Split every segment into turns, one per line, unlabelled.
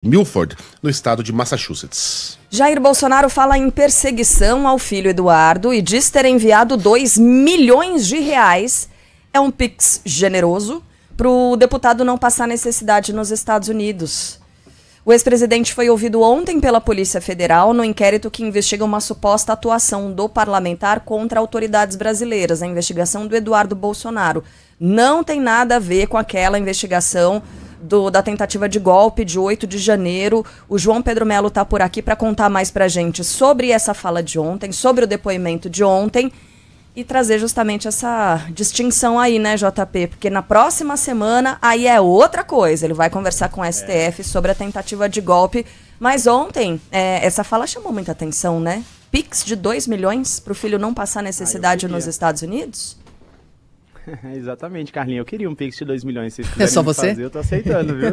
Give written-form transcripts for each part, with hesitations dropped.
Milford, no estado de Massachusetts.
Jair Bolsonaro fala em perseguição ao filho Eduardo e diz ter enviado 2 milhões de reais. É um pix generoso para o deputado não passar necessidade nos Estados Unidos. O ex-presidente foi ouvido ontem pela Polícia Federal no inquérito que investiga uma suposta atuação do parlamentar contra autoridades brasileiras. A investigação do Eduardo Bolsonaro não tem nada a ver com aquela investigação da tentativa de golpe de 8 de janeiro. O João Pedro Melo está por aqui para contar mais para a gente sobre essa fala de ontem, sobre o depoimento de ontem e trazer justamente essa distinção aí, né, JP? Porque na próxima semana aí é outra coisa. Ele vai conversar com o STF sobre a tentativa de golpe. Mas ontem, essa fala chamou muita atenção, né? Pix de 2 milhões para o filho não passar necessidade nos Estados Unidos?
Exatamente, Carlinha. Eu queria um Pix de 2 milhões. Se
é só você?
Fazer, eu tô aceitando, viu?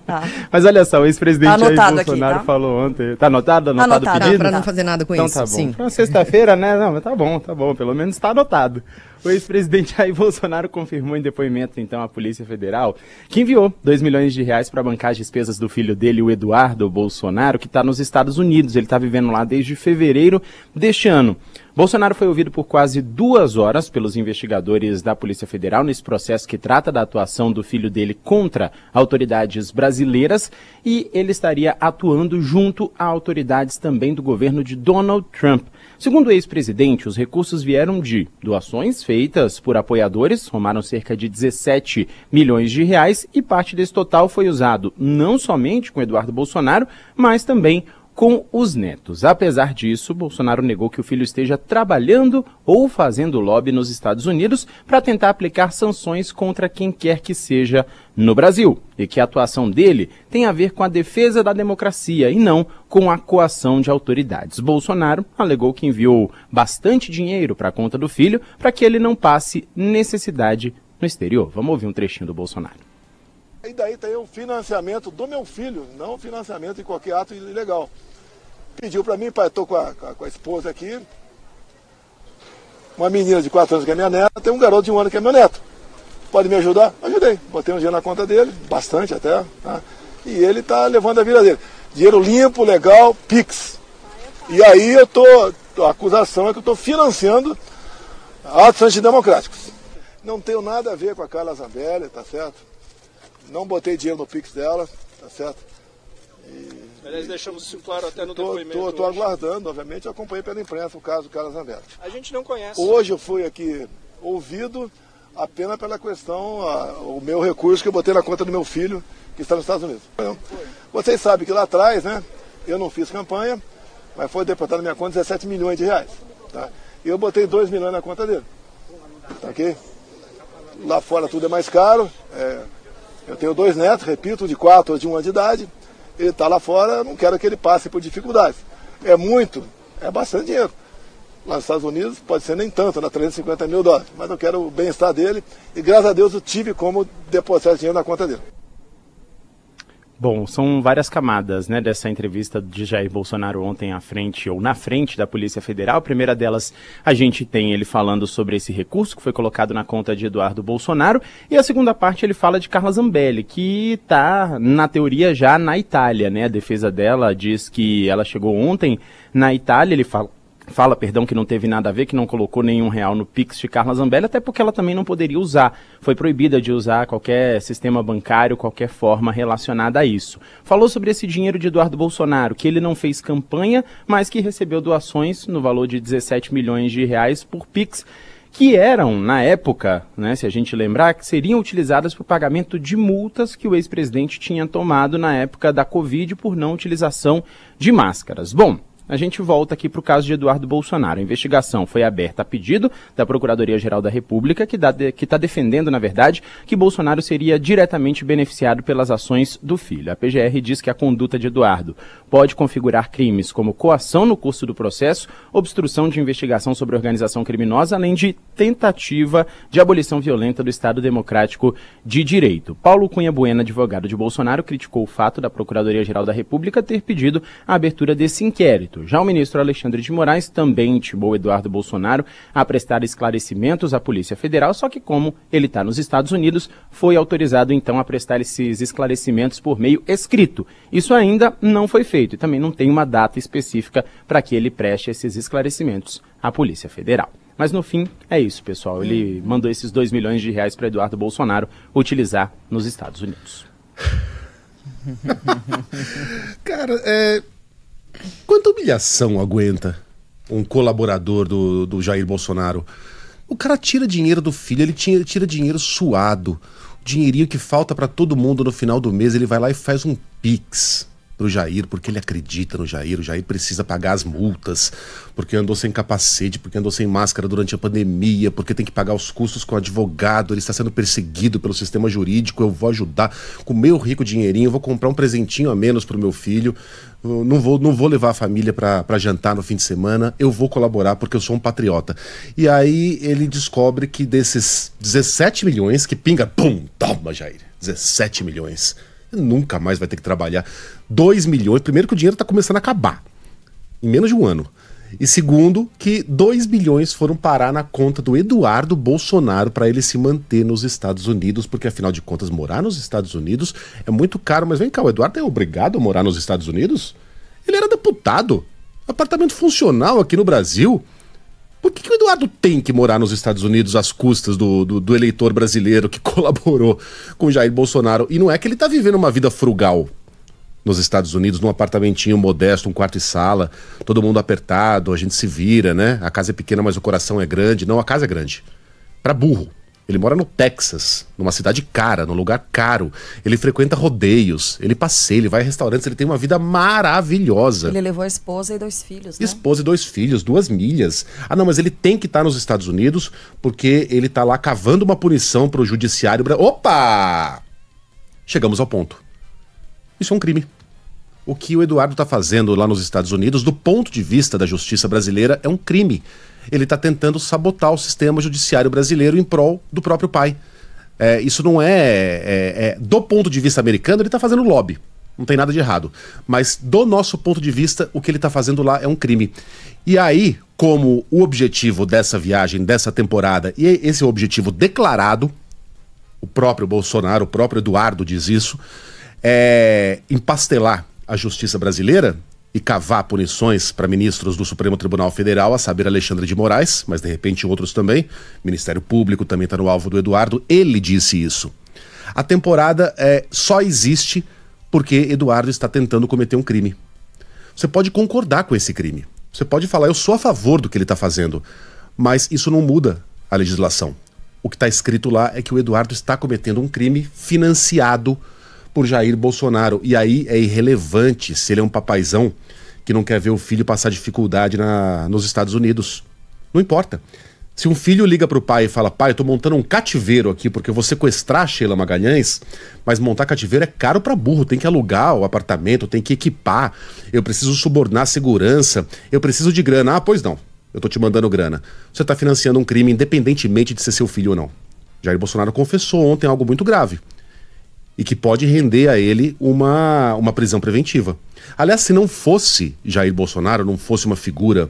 Tá. Mas olha só, o ex-presidente Jair Bolsonaro falou ontem. Tá anotado? Anotado o pedido?
Pra não fazer nada com
então
isso.
Tá bom.
Sim.
Pra sexta-feira, né? Não, mas tá bom. Pelo menos tá anotado. O ex-presidente Jair Bolsonaro confirmou em depoimento, então, à Polícia Federal que enviou 2 milhões de reais para bancar as despesas do filho dele, o Eduardo Bolsonaro, que está nos Estados Unidos. Ele está vivendo lá desde fevereiro deste ano. Bolsonaro foi ouvido por quase 2 horas pelos investigadores da Polícia Federal nesse processo que trata da atuação do filho dele contra autoridades brasileiras e ele estaria atuando junto a autoridades também do governo de Donald Trump. Segundo o ex-presidente, os recursos vieram de doações feitas por apoiadores, somaram cerca de 17 milhões de reais e parte desse total foi usado não somente com Eduardo Bolsonaro, mas também com os netos. Apesar disso, Bolsonaro negou que o filho esteja trabalhando ou fazendo lobby nos Estados Unidos para tentar aplicar sanções contra quem quer que seja no Brasil, e que a atuação dele tem a ver com a defesa da democracia e não com a coação de autoridades. Bolsonaro alegou que enviou bastante dinheiro para a conta do filho para que ele não passe necessidade no exterior. Vamos ouvir um trechinho do Bolsonaro.
E daí tem o financiamento do meu filho, não o financiamento de qualquer ato ilegal. Pediu para mim, pai, estou com a esposa aqui, uma menina de 4 anos que é minha neta, tem um garoto de 1 ano que é meu neto. Pode me ajudar? Ajudei. Botei um dinheiro na conta dele, bastante até, tá? E ele está levando a vida dele. Dinheiro limpo, legal, Pix. E aí a acusação é que eu estou financiando atos antidemocráticos. Não tenho nada a ver com a Carla Zambelli, tá certo? Não botei dinheiro no Pix dela, tá certo?
Aliás, deixamos isso claro até no depoimento.
Estou aguardando, obviamente, eu acompanhei pela imprensa o caso do Carla Zambelli.
A gente não conhece.
Hoje eu fui aqui ouvido apenas pela questão, o meu recurso que eu botei na conta do meu filho, que está nos Estados Unidos. Vocês sabem que lá atrás, né, eu não fiz campanha, mas foi depositado na minha conta 17 milhões de reais. Tá? E eu botei 2 milhões na conta dele. Tá ok? Lá fora tudo é mais caro. Eu tenho 2 netos, repito, de 4 ou de 1 ano de idade. Ele está lá fora, eu não quero que ele passe por dificuldades. É bastante dinheiro. Lá nos Estados Unidos pode ser nem tanto, dá 350 mil dólares. Mas eu quero o bem-estar dele e graças a Deus eu tive como depositar dinheiro na conta dele.
Bom, são várias camadas, né, dessa entrevista de Jair Bolsonaro ontem na frente da Polícia Federal. A primeira delas, a gente tem ele falando sobre esse recurso que foi colocado na conta de Eduardo Bolsonaro. E a segunda parte ele fala de Carla Zambelli, que está, na teoria, já na Itália, né? A defesa dela diz que ela chegou ontem na Itália, ele fala que não teve nada a ver, que não colocou nenhum real no Pix de Carla Zambelli, até porque ela também não poderia usar. Foi proibida de usar qualquer sistema bancário, qualquer forma relacionada a isso. Falou sobre esse dinheiro de Eduardo Bolsonaro, que ele não fez campanha, mas que recebeu doações no valor de 17 milhões de reais por Pix, que eram, na época, né, se a gente lembrar, que seriam utilizadas para o pagamento de multas que o ex-presidente tinha tomado na época da Covid por não utilização de máscaras. Bom, a gente volta aqui para o caso de Eduardo Bolsonaro. A investigação foi aberta a pedido da Procuradoria-Geral da República, que está defendendo, na verdade, que Bolsonaro seria diretamente beneficiado pelas ações do filho. A PGR diz que a conduta de Eduardo pode configurar crimes como coação no curso do processo, obstrução de investigação sobre organização criminosa, além de tentativa de abolição violenta do Estado Democrático de Direito. Paulo Cunha Bueno, advogado de Bolsonaro, criticou o fato da Procuradoria-Geral da República ter pedido a abertura desse inquérito. escrito. Já o ministro Alexandre de Moraes também intimou Eduardo Bolsonaro a prestar esclarecimentos à Polícia Federal, só que como ele está nos Estados Unidos, foi autorizado então a prestar esses esclarecimentos por meio escrito. Isso ainda não foi feito e também não tem uma data específica para que ele preste esses esclarecimentos à Polícia Federal. Mas no fim, é isso, pessoal. Ele mandou esses 2 milhões de reais para Eduardo Bolsonaro utilizar nos Estados Unidos.
Cara, quanta humilhação aguenta um colaborador do Jair Bolsonaro? O cara tira dinheiro do filho, ele tira dinheiro suado. O dinheirinho que falta pra todo mundo no final do mês, ele vai lá e faz um Pix pro Jair, porque ele acredita no Jair. O Jair precisa pagar as multas, porque andou sem capacete, porque andou sem máscara durante a pandemia, porque tem que pagar os custos com o advogado, ele está sendo perseguido pelo sistema jurídico, eu vou ajudar com o meu rico dinheirinho, vou comprar um presentinho a menos pro meu filho, não vou levar a família pra jantar no fim de semana, eu vou colaborar porque eu sou um patriota. E aí ele descobre que desses 17 milhões que pinga, pum, toma Jair, 17 milhões. Nunca mais vai ter que trabalhar. 2 milhões, primeiro que o dinheiro está começando a acabar, em menos de um ano. E segundo, que 2 milhões foram parar na conta do Eduardo Bolsonaro para ele se manter nos Estados Unidos, porque afinal de contas morar nos Estados Unidos é muito caro. Mas vem cá, o Eduardo é obrigado a morar nos Estados Unidos? Ele era deputado, apartamento funcional aqui no Brasil. Por que o Eduardo tem que morar nos Estados Unidos às custas do eleitor brasileiro que colaborou com Jair Bolsonaro? E não é que ele tá vivendo uma vida frugal nos Estados Unidos, num apartamentinho modesto, um quarto e sala, todo mundo apertado, a gente se vira, né? A casa é pequena, mas o coração é grande. Não, a casa é grande. Pra burro. Ele mora no Texas, numa cidade cara, num lugar caro. Ele frequenta rodeios, ele passeia, ele vai a restaurantes, ele tem uma vida maravilhosa.
Ele levou a esposa e 2 filhos, né?
Esposa e 2 filhos, 2 milhas. Ah, não, mas ele tem que estar nos Estados Unidos porque ele tá lá cavando uma punição pro judiciário. Opa! Chegamos ao ponto. Isso é um crime. O que o Eduardo tá fazendo lá nos Estados Unidos, do ponto de vista da justiça brasileira, é um crime. Ele está tentando sabotar o sistema judiciário brasileiro em prol do próprio pai. Isso não do ponto de vista americano, ele está fazendo lobby. Não tem nada de errado. Mas do nosso ponto de vista, o que ele está fazendo lá é um crime. E aí, como o objetivo dessa viagem, dessa temporada, e esse é o objetivo declarado, o próprio Bolsonaro, o próprio Eduardo diz isso, é empastelar a justiça brasileira e cavar punições para ministros do Supremo Tribunal Federal, a saber Alexandre de Moraes, mas de repente outros também. Ministério Público também está no alvo do Eduardo. Ele disse isso. A temporada só existe porque Eduardo está tentando cometer um crime. Você pode concordar com esse crime. Você pode falar, eu sou a favor do que ele está fazendo, mas isso não muda a legislação. O que está escrito lá é que o Eduardo está cometendo um crime financiado por Jair Bolsonaro. E aí é irrelevante se ele é um papaizão que não quer ver o filho passar dificuldade nos Estados Unidos. Não importa. Se um filho liga pro pai e fala, pai, eu tô montando um cativeiro aqui porque eu vou sequestrar a Sheila Magalhães, mas montar cativeiro é caro pra burro, tem que alugar o apartamento, tem que equipar, eu preciso subornar segurança, eu preciso de grana. Ah, pois não, eu tô te mandando grana. Você tá financiando um crime independentemente de ser seu filho ou não. Jair Bolsonaro confessou ontem algo muito grave e que pode render a ele uma prisão preventiva. Aliás, se não fosse Jair Bolsonaro, não fosse uma figura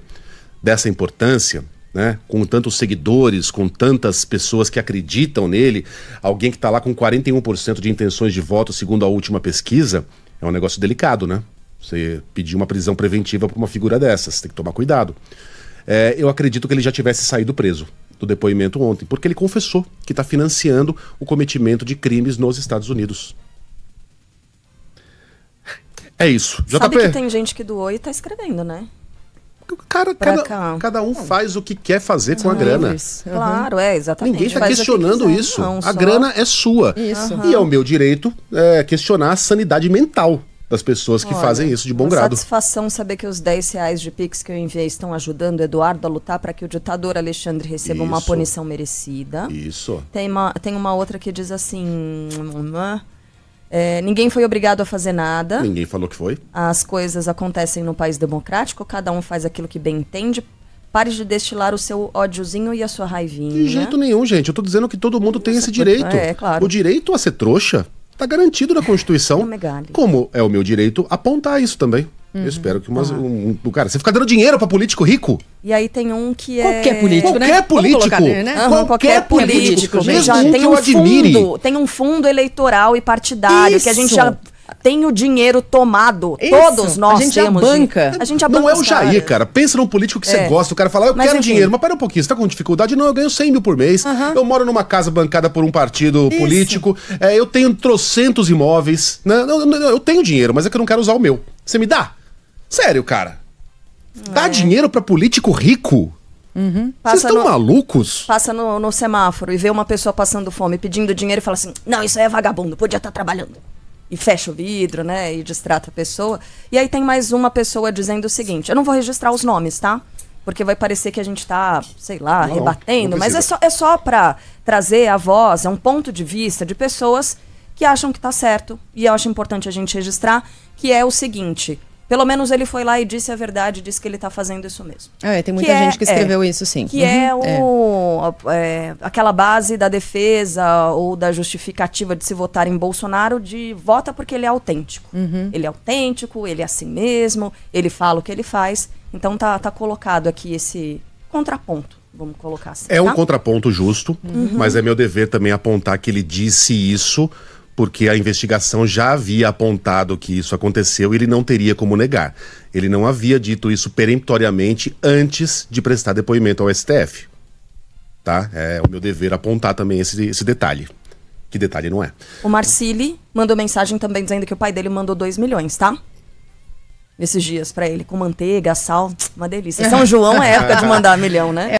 dessa importância, né, com tantos seguidores, com tantas pessoas que acreditam nele, alguém que está lá com 41% de intenções de voto, segundo a última pesquisa, é um negócio delicado, né? Você pedir uma prisão preventiva para uma figura dessas, tem que tomar cuidado. Eu acredito que ele já tivesse saído preso do depoimento ontem, porque ele confessou que está financiando o cometimento de crimes nos Estados Unidos. É isso.
Sabe
JP.
que tem gente que doou e tá escrevendo, né?
Cada um faz o que quer fazer com a grana.
Claro, exatamente.
Ninguém está questionando isso. A grana é sua.
Isso.
E é o meu direito questionar a sanidade mental das pessoas que fazem isso de bom grado.
Satisfação saber que os R$10 de Pix que eu enviei estão ajudando o Eduardo a lutar para que o ditador Alexandre receba uma punição merecida.
Isso.
Tem uma outra que diz assim... ninguém foi obrigado a fazer nada.
Ninguém falou que foi.
As coisas acontecem no país democrático, cada um faz aquilo que bem entende. Pare de destilar o seu ódiozinho e a sua raivinha.
De jeito nenhum, gente. Eu tô dizendo que todo mundo tem esse direito.
Claro.
O direito a ser trouxa tá garantido na Constituição. Como é o meu direito apontar isso também. Eu espero que cara, você fica dando dinheiro pra político rico?
E aí tem um que é...
Qualquer político, né?
Qualquer político.
Nele, né?
Qualquer político.
Mesmo
Já
um
tem
que eu admire.
tem um fundo eleitoral e partidário que a gente
Isso.
já tem o dinheiro tomado.
Isso.
Todos nós
A gente já
temos.
banca.
A gente já
Não
banca
é o
os
Jair,
caras.
cara. Pensa num político que você gosta. O cara fala, eu
Mas
quero
enfim.
dinheiro. Mas pera um pouquinho, você tá com dificuldade? Não, eu ganho 100 mil por mês. Eu moro numa casa bancada por um partido político. Eu tenho trocentos imóveis. Não, eu tenho dinheiro, mas é que eu não quero usar o meu. Você me dá? Sério, cara. Dá dinheiro pra político rico? Vocês
Passa
estão
no-
malucos?
Passa no semáforo e vê uma pessoa passando fome pedindo dinheiro e fala assim, não, isso aí é vagabundo, podia estar trabalhando. E fecha o vidro, né, e distrata a pessoa. E aí tem mais uma pessoa dizendo o seguinte, eu não vou registrar os nomes, tá? Porque vai parecer que a gente tá, sei lá,
Não,
rebatendo,
não
mas
precisa.
é só pra trazer a voz, é um ponto de vista de pessoas que acham que tá certo. E eu acho importante a gente registrar, que é o seguinte... Pelo menos ele foi lá e disse a verdade, disse que ele tá fazendo isso mesmo.
Tem muita gente que escreveu isso, sim.
Que aquela base da defesa ou da justificativa de se votar em Bolsonaro de vota porque ele é autêntico. Ele é autêntico, ele é assim mesmo, ele fala o que ele faz. Então tá colocado aqui esse contraponto, vamos colocar assim.
É um
tá?
contraponto justo, mas é meu dever também apontar que ele disse isso porque a investigação já havia apontado que isso aconteceu e ele não teria como negar. Ele não havia dito isso peremptoriamente antes de prestar depoimento ao STF. Tá? É o meu dever apontar também esse detalhe. Que detalhe não é?
O Marcili mandou mensagem também dizendo que o pai dele mandou 2 milhões, tá? Esses dias pra ele, com manteiga, sal, uma delícia. São João é época de mandar milhão, né?